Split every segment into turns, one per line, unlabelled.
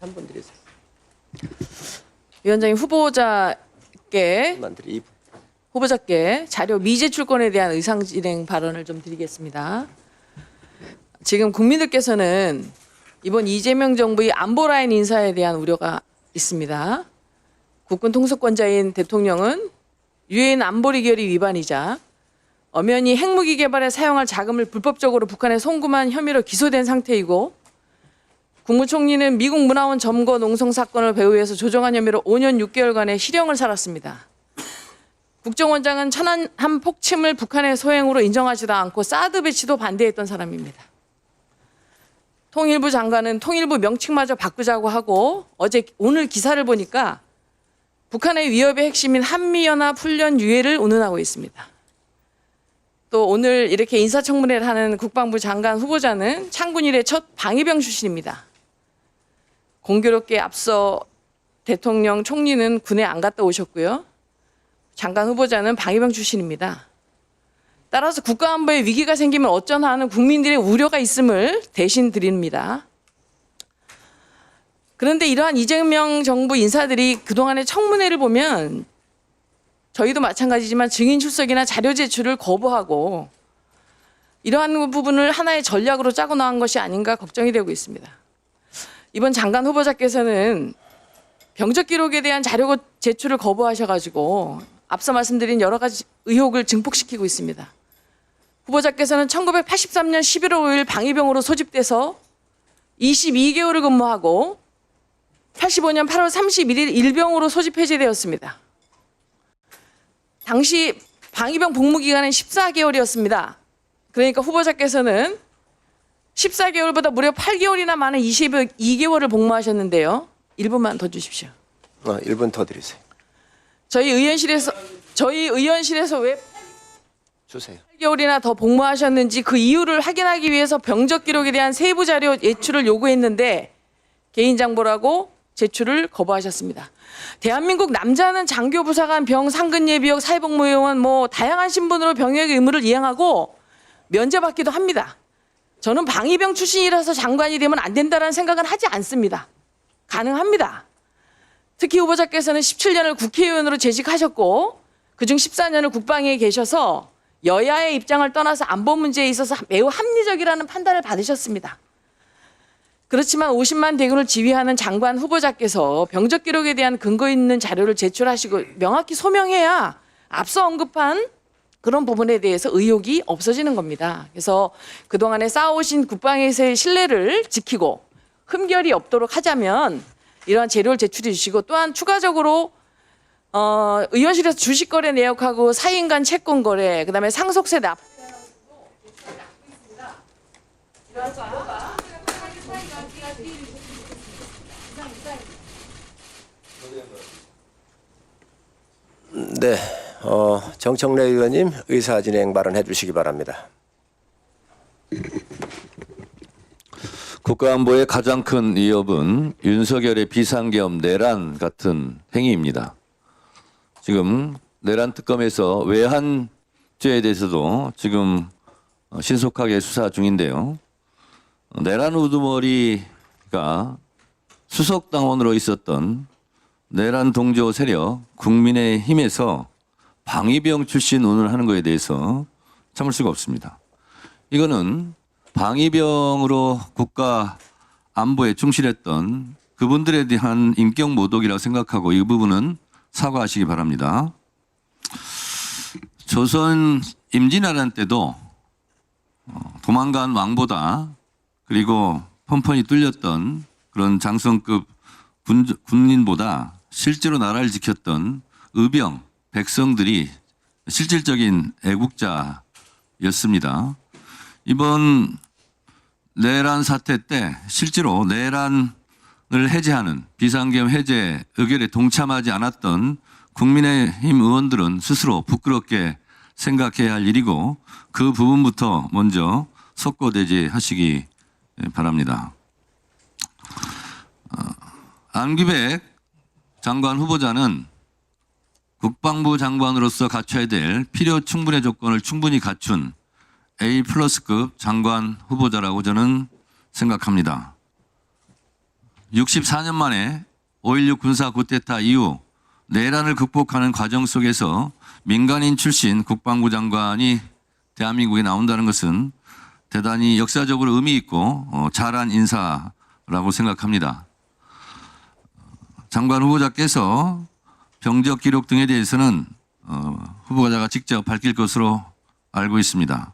3분 드리세요.
위원장님 후보자께
만들이 2분.
자료 미제출권에 대한 의사진행 발언을 좀 드리겠습니다. 지금 국민들께서는 이번 이재명 정부의 안보라인 인사에 대한 우려가 있습니다. 국군 통수권자인 대통령은 유엔 안보리 결의 위반이자 엄연히 핵무기 개발에 사용할 자금을 불법적으로 북한에 송금한 혐의로 기소된 상태이고, 국무총리는 미국 문화원 점거 농성 사건을 배후에서 조정한 혐의로 5년 6개월간의 실형을 살았습니다. 국정원장은 천안함 폭침을 북한의 소행으로 인정하지도 않고 사드 배치도 반대했던 사람입니다. 통일부 장관은 통일부 명칭마저 바꾸자고 하고, 오늘 기사를 보니까 북한의 위협의 핵심인 한미연합 훈련 유예를 운운하고 있습니다. 또 오늘 이렇게 인사청문회를 하는 국방부 장관 후보자는 창군 이래 첫 방위병 출신입니다. 공교롭게 앞서 대통령 총리는 군에 안 갔다 오셨고요. 장관 후보자는 방위병 출신입니다. 따라서 국가안보에 위기가 생기면 어쩌나 하는 국민들의 우려가 있음을 대신 드립니다. 그런데 이러한 이재명 정부 인사들이 그동안의 청문회를 보면 저희도 마찬가지지만 증인 출석이나 자료 제출을 거부하고 이러한 부분을 하나의 전략으로 짜고 나간 것이 아닌가 걱정이 되고 있습니다. 이번 장관 후보자께서는 병적 기록에 대한 자료 제출을 거부하셔가지고 앞서 말씀드린 여러 가지 의혹을 증폭시키고 있습니다. 후보자께서는 1983년 11월 5일 방위병으로 소집돼서 22개월을 근무하고 85년 8월 31일 일병으로 소집 해제되었습니다. 당시 방위병 복무 기간은 14개월이었습니다. 그러니까 후보자께서는 14개월보다 무려 8개월이나 많은 22개월을 복무하셨는데요. 1분만 더 주십시오.
1분 더 드리세요.
저희 의원실에서 왜
주세요.
8개월이나 더 복무하셨는지 그 이유를 확인하기 위해서 병적 기록에 대한 세부 자료 제출을 요구했는데 개인정보라고 제출을 거부하셨습니다. 대한민국 남자는 장교 부사관 병 상근 예비역 사회복무요원 다양한 신분으로 병역의 의무를 이행하고 면제받기도 합니다. 저는 방위병 출신이라서 장관이 되면 안 된다는 생각은 하지 않습니다. 가능합니다. 특히 후보자께서는 17년을 국회의원으로 재직하셨고 그중 14년을 국방위에 계셔서 여야의 입장을 떠나서 안보 문제에 있어서 매우 합리적이라는 판단을 받으셨습니다. 그렇지만 50만 대군을 지휘하는 장관 후보자께서 병적 기록에 대한 근거 있는 자료를 제출하시고 명확히 소명해야 앞서 언급한 그런 부분에 대해서 의혹이 없어지는 겁니다. 그래서 그동안에 쌓아오신 국방에서의 신뢰를 지키고 흠결이 없도록 하자면 이러한 자료를 제출해 주시고, 또한 추가적으로 의원실에서 주식거래 내역하고 사인 간 채권 거래, 그다음에 상속세 납
네, 정청래 의원님 의사진행 발언해 주시기 바랍니다.
국가안보의 가장 큰 위협은 윤석열의 비상계엄 내란 같은 행위입니다. 지금 내란 특검에서 외환죄에 대해서도 지금 신속하게 수사 중인데요. 내란 우두머리가 수석당원으로 있었던 내란 동조 세력 국민의힘에서 방위병 출신 운운을 하는 것에 대해서 참을 수가 없습니다. 이거는 방위병으로 국가 안보에 충실했던 그분들에 대한 인격 모독이라고 생각하고 이 부분은 사과하시기 바랍니다. 조선 임진왜란 때도 도망간 왕보다 그리고 펀펀이 뚫렸던 그런 장성급 군인보다 실제로 나라를 지켰던 의병, 백성들이 실질적인 애국자였습니다. 이번 내란 사태 때 실제로 내란을 해제하는 비상계엄 해제 의결에 동참하지 않았던 국민의힘 의원들은 스스로 부끄럽게 생각해야 할 일이고 그 부분부터 먼저 속고대죄하시기 바랍니다. 안규백 장관 후보자는 국방부 장관으로서 갖춰야 될 필요 충분의 조건을 충분히 갖춘 A+급 장관 후보자라고 저는 생각합니다. 64년 만에 5.16 군사 쿠데타 이후 내란을 극복하는 과정 속에서 민간인 출신 국방부 장관이 대한민국에 나온다는 것은 대단히 역사적으로 의미 있고 잘한 인사라고 생각합니다. 장관 후보자께서 병적 기록 등에 대해서는 후보자가 직접 밝힐 것으로 알고 있습니다.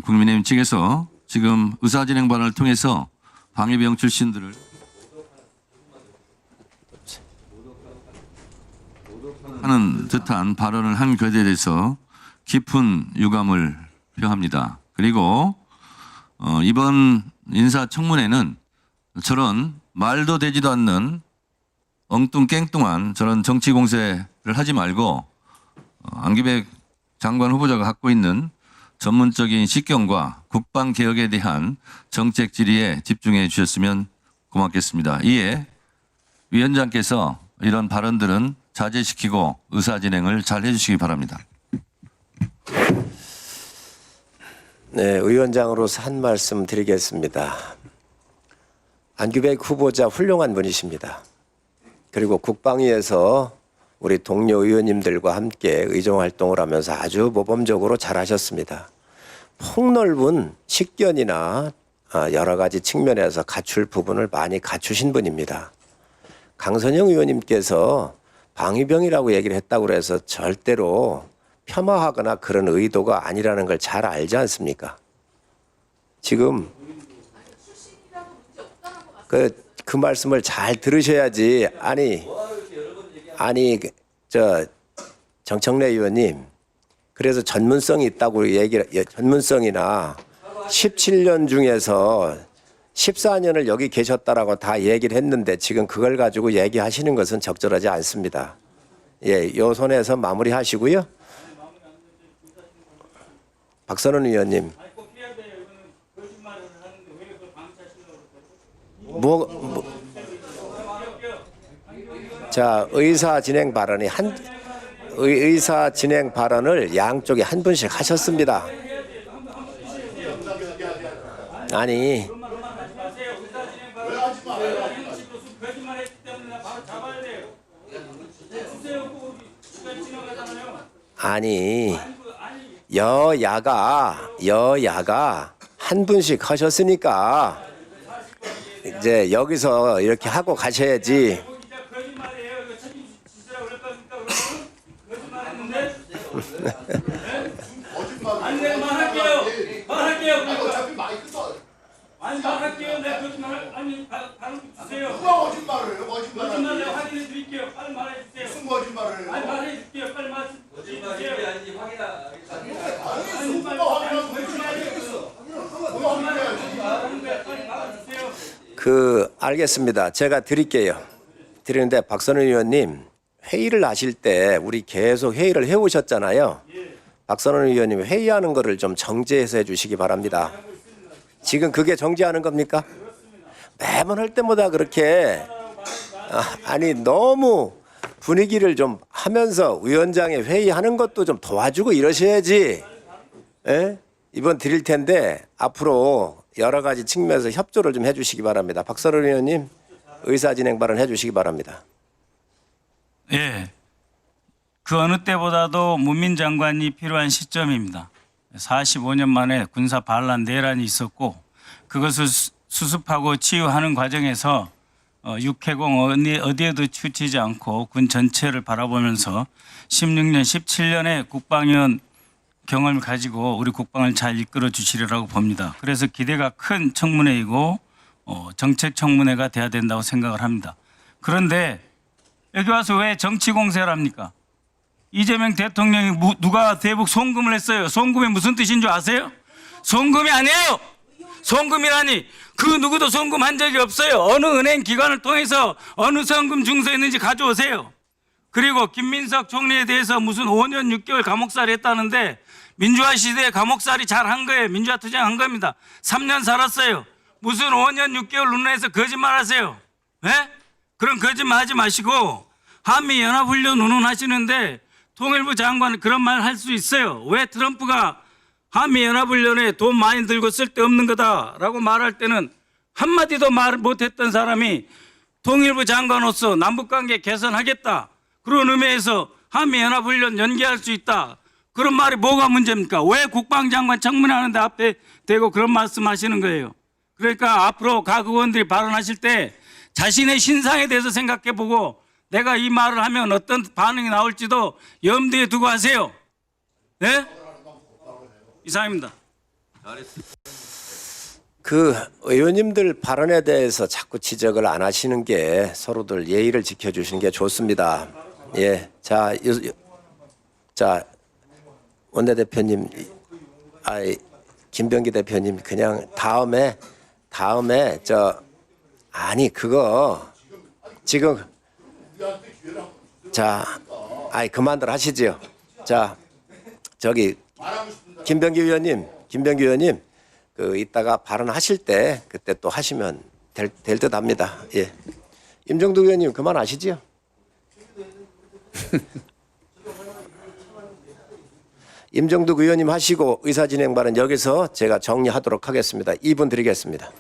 국민의힘 측에서 지금 의사진행 발언을 통해서 방위병 출신들을 하는 듯한 발언을 한 것에 대해서 깊은 유감을 표합니다. 그리고 이번 인사청문회는 저런 말도 되지도 않는 엉뚱깽뚱한 저런 정치 공세를 하지 말고 안기백 장관 후보자가 갖고 있는 전문적인 식견과 국방 개혁에 대한 정책 질의에 집중해 주셨으면 고맙겠습니다. 이에 위원장께서 이런 발언들은 자제시키고 의사 진행을 잘 해주시기 바랍니다.
네, 의원장으로서 한 말씀 드리겠습니다. 안규백 후보자 훌륭한 분이십니다. 그리고 국방위에서 우리 동료 의원님들과 함께 의정활동을 하면서 아주 모범적으로 잘하셨습니다. 폭넓은 식견이나 여러 가지 측면에서 갖출 부분을 많이 갖추신 분입니다. 강선영 의원님께서 방위병이라고 얘기를 했다고 해서 절대로 폄하하거나 그런 의도가 아니라는 걸 잘 알지 않습니까? 지금 그 말씀을 잘 들으셔야지. 아니 저 정청래 의원님, 그래서 전문성이 있다고 전문성이나 17년 중에서 14년을 여기 계셨다라고 다 얘기를 했는데 지금 그걸 가지고 얘기하시는 것은 적절하지 않습니다. 예, 요 선에서 마무리하시고요. 박선원 의원님. 자, 의사 진행 발언을 양쪽에 한 분씩 하셨습니다. 아니 여야가 한 분씩 하셨으니까 이제 여기서 이렇게 하고 가셔야지. 알겠습니다. 제가 드리는데 박선원 의원님 회의를 하실 때 우리 계속 회의를 해오셨잖아요. 박선원 의원님 회의하는 거를 좀 정제해서 해주시기 바랍니다. 지금 그게 정지하는 겁니까? 매번 할 때마다 그렇게 너무 분위기를 좀 하면서 위원장의 회의하는 것도 좀 도와주고 이러셔야지. 에? 이번 드릴 텐데 앞으로 여러 가지 측면에서 협조를 좀 해주시기 바랍니다. 박선원 의원님 의사 진행 발언 해주시기 바랍니다.
예, 그 어느 때보다도 문민 장관이 필요한 시점입니다. 45년 만에 군사 반란 내란이 있었고 그것을 수습하고 치유하는 과정에서 육해공 어디에도 치우치지 않고 군 전체를 바라보면서 16년, 17년의 국방위원 경험을 가지고 우리 국방을 잘 이끌어 주시리라고 봅니다. 그래서 기대가 큰 청문회이고 정책 청문회가 돼야 된다고 생각을 합니다. 그런데 여기 와서 왜 정치 공세를 합니까? 이재명 대통령이 누가 대북 송금을 했어요? 송금이 무슨 뜻인 줄 아세요? 송금이 아니에요. 송금이라니 그 누구도 송금한 적이 없어요. 어느 은행 기관을 통해서 어느 송금 증서였는지 가져오세요. 그리고 김민석 총리에 대해서 무슨 5년 6개월 감옥살이 했다는데 민주화 시대에 감옥살이 잘한 거예요. 민주화 투쟁한 겁니다. 3년 살았어요. 무슨 5년 6개월 논란에서 거짓말하세요. 네? 그런 거짓말 하지 마시고 한미연합훈련 운운하시는데 통일부 장관은 그런 말 할 수 있어요. 왜 트럼프가 한미연합훈련에 돈 많이 들고 쓸데없는 거다라고 말할 때는 한마디도 말 못했던 사람이 통일부 장관으로서 남북관계 개선하겠다. 그런 의미에서 한미연합훈련 연기할 수 있다. 그런 말이 뭐가 문제입니까? 왜 국방장관 청문회하는데 앞에 대고 그런 말씀하시는 거예요? 그러니까 앞으로 각 의원들이 발언하실 때 자신의 신상에 대해서 생각해보고 내가 이 말을 하면 어떤 반응이 나올지도 염두에 두고 하세요. 네? 이상입니다.
그 의원님들 발언에 대해서 자꾸 지적을 안 하시는 게 서로들 예의를 지켜주시는 게 좋습니다. 예, 자, 자 원내대표님, 김병기 대표님 그냥 다음에 아니 그거 지금 자, 그만들 하시지요. 자, 저기 김병기 의원님 그 이따가 발언하실 때 그때 또 하시면 될 듯합니다. 예, 임정두 의원님 그만하시지요. 임정두 의원님 하시고 의사진행 발언 여기서 제가 정리하도록 하겠습니다. 2분 드리겠습니다.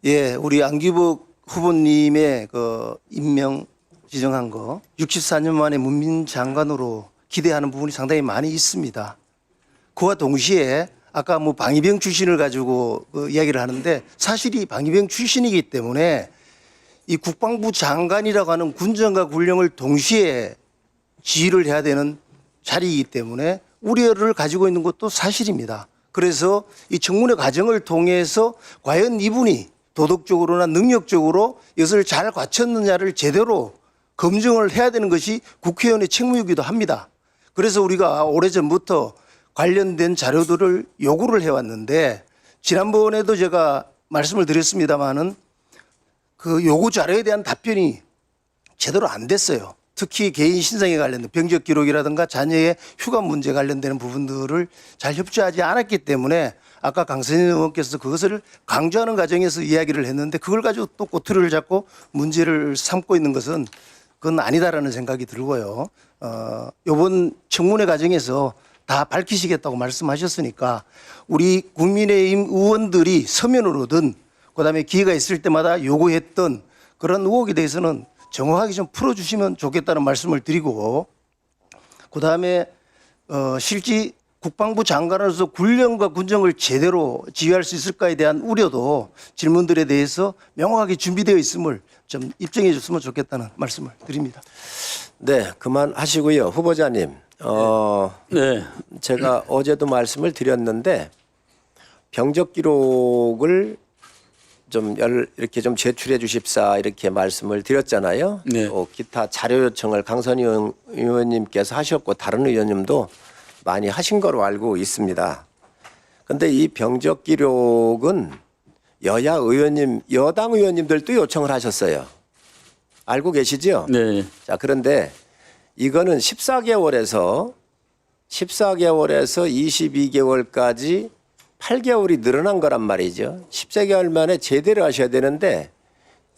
예, 우리 안기복 후보님의 그 임명 지정한 거 64년 만에 문민 장관으로 기대하는 부분이 상당히 많이 있습니다. 그와 동시에 아까 뭐 방위병 출신을 가지고 그 이야기를 하는데 사실이 방위병 출신이기 때문에 이 국방부 장관이라고 하는 군정과 군령을 동시에 지휘를 해야 되는 자리이기 때문에 우려를 가지고 있는 것도 사실입니다. 그래서 이 청문회 과정을 통해서 과연 이분이 도덕적으로나 능력적으로 이것을 잘 갖췄느냐를 제대로 검증을 해야 되는 것이 국회의원의 책무이기도 합니다. 그래서 우리가 오래전부터 관련된 자료들을 요구를 해왔는데 지난번에도 제가 말씀을 드렸습니다마는 그 요구 자료에 대한 답변이 제대로 안 됐어요. 특히 개인 신상에 관련된 병적 기록이라든가 자녀의 휴가 문제 관련되는 부분들을 잘 협조하지 않았기 때문에 아까 강선희 의원께서 그것을 강조하는 과정에서 이야기를 했는데 그걸 가지고 또 꼬투리를 잡고 문제를 삼고 있는 것은 그건 아니다라는 생각이 들고요. 이번 청문회 과정에서 다 밝히시겠다고 말씀하셨으니까 우리 국민의힘 의원들이 서면으로든 그다음에 기회가 있을 때마다 요구했던 그런 의혹에 대해서는 정확하게 좀 풀어주시면 좋겠다는 말씀을 드리고 그다음에 실제 국방부 장관으로서 군령과 군정을 제대로 지휘할 수 있을까에 대한 우려도 질문들에 대해서 명확하게 준비되어 있음을 좀 입증해 줬으면 좋겠다는 말씀을 드립니다.
네, 그만하시고요. 후보자님,
네.
제가 어제도 말씀을 드렸는데 병적 기록을 좀 이렇게 좀 제출해 주십사 이렇게 말씀을 드렸잖아요.
네.
또 기타 자료 요청을 강선희 의원님께서 하셨고 다른 의원님도 많이 하신 거로 알고 있습니다. 그런데 이 병적 기록은 여야 의원님, 여당 의원님들도 요청을 하셨어요. 알고 계시죠?
네.
자, 그런데 이거는 14개월에서 22개월까지 8개월이 늘어난 거란 말이죠. 14개월 만에 제대로 하셔야 되는데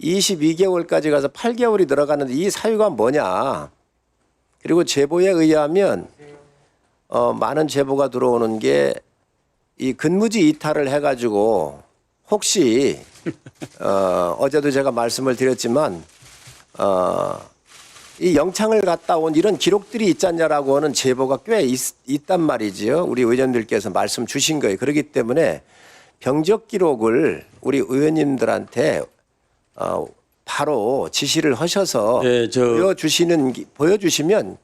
22개월까지 가서 8개월이 들어가는데 이 사유가 뭐냐. 그리고 제보에 의하면 많은 제보가 들어오는 게 이 근무지 이탈을 해가지고 혹시 어제도 제가 말씀을 드렸지만 이 영창을 갔다 온 이런 기록들이 있지 않냐라고 하는 제보가 꽤 있단 말이지요. 우리 의원님들께서 말씀 주신 거예요. 그렇기 때문에 병적 기록을 우리 의원님들한테 바로 지시를 하셔서
네,
보여주시면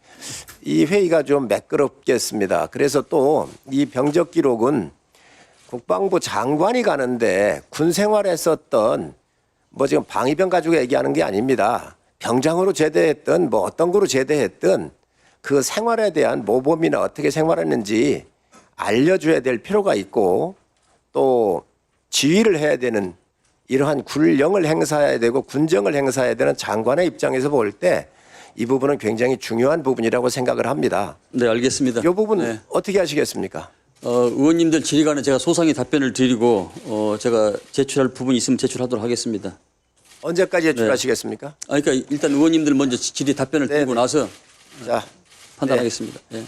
이 회의가 좀 매끄럽겠습니다. 그래서 또 이 병적 기록은 국방부 장관이 가는데 군 생활했었던 뭐 지금 방위병 가지고 얘기하는 게 아닙니다. 병장으로 제대했던 뭐 어떤 거로 제대했던 그 생활에 대한 모범이나 어떻게 생활했는지 알려줘야 될 필요가 있고 또 지휘를 해야 되는 이러한 군령을 행사해야 되고 군정을 행사해야 되는 장관의 입장에서 볼 때 이 부분은 굉장히 중요한 부분이라고 생각을 합니다.
네, 알겠습니다.
이 부분
네.
어떻게 하시겠습니까?
의원님들 질의관에 제가 소상히 답변을 드리고 제가 제출할 부분이 있으면 제출하도록 하겠습니다.
언제까지 제출하시겠습니까?
그러니까 일단 의원님들 먼저 질의 답변을
네,
드리고
네.
나서
자,
판단하겠습니다. 네.